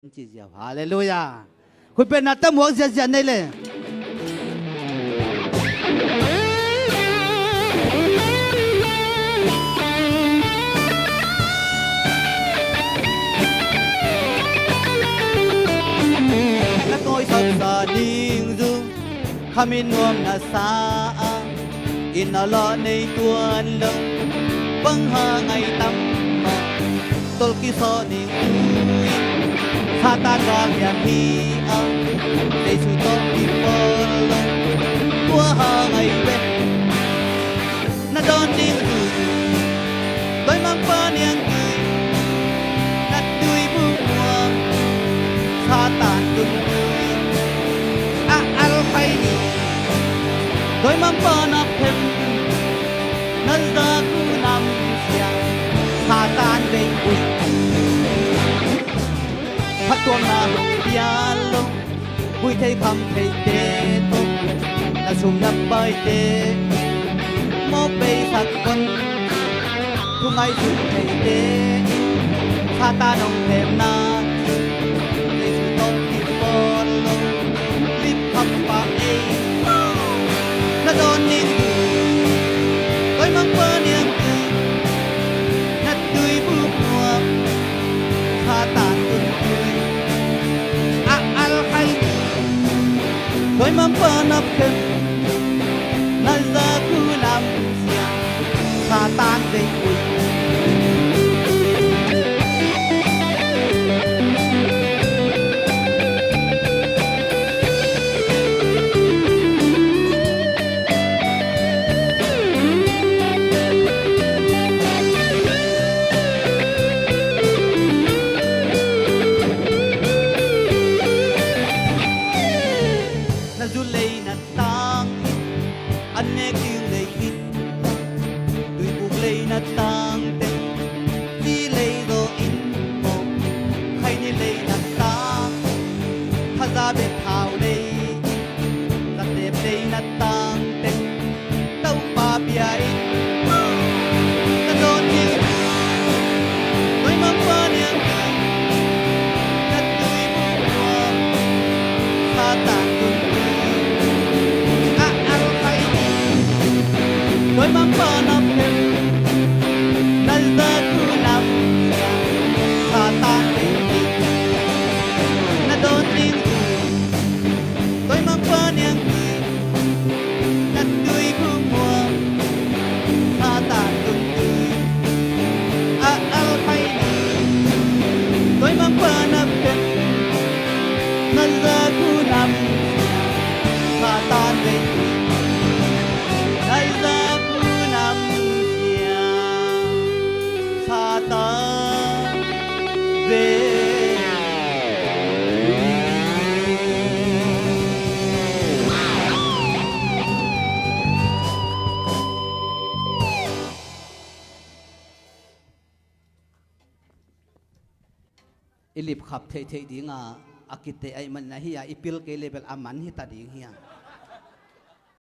chỉ diệu hallelujah khui bên nát tâm muỗng diệt diệt này lên các tôi sắp xa điên dung khamin nuông na sa in na lo nei tuan lông vâng ha ngày tâm tol ki so ning Satan ga hian hi để su to ki pol tua ha ngày về na don ning đôi mang pa niang na tui bu muang Satan tung al khai ni đôi mang pa na phem na za ku nam sia Satan về ui phát tuông na bia lông vui thấy khăm thấy tê tung na sum na bay tê mô bê sắc quân thu ngay sum thấy tê sa ta nông thêm na để su tông đi bồn lông lip khăm pa ê na đón nín tôi mang bơ niềng na tươi bu mùa sa ta tôi mang pa nắp khem na za ku nam sia Satan về ui tang te di lei do in mo khai ni lei na tang tha za be thao lei za te lei na tang te tau pa bia in na don ni noi ma pa ni ang na tui bu mo sa ta kun al khai ni noi ma pa na pe ilip khap thei thei dinga akite ai man na hiya ipil ke level aman hi ta ding hiya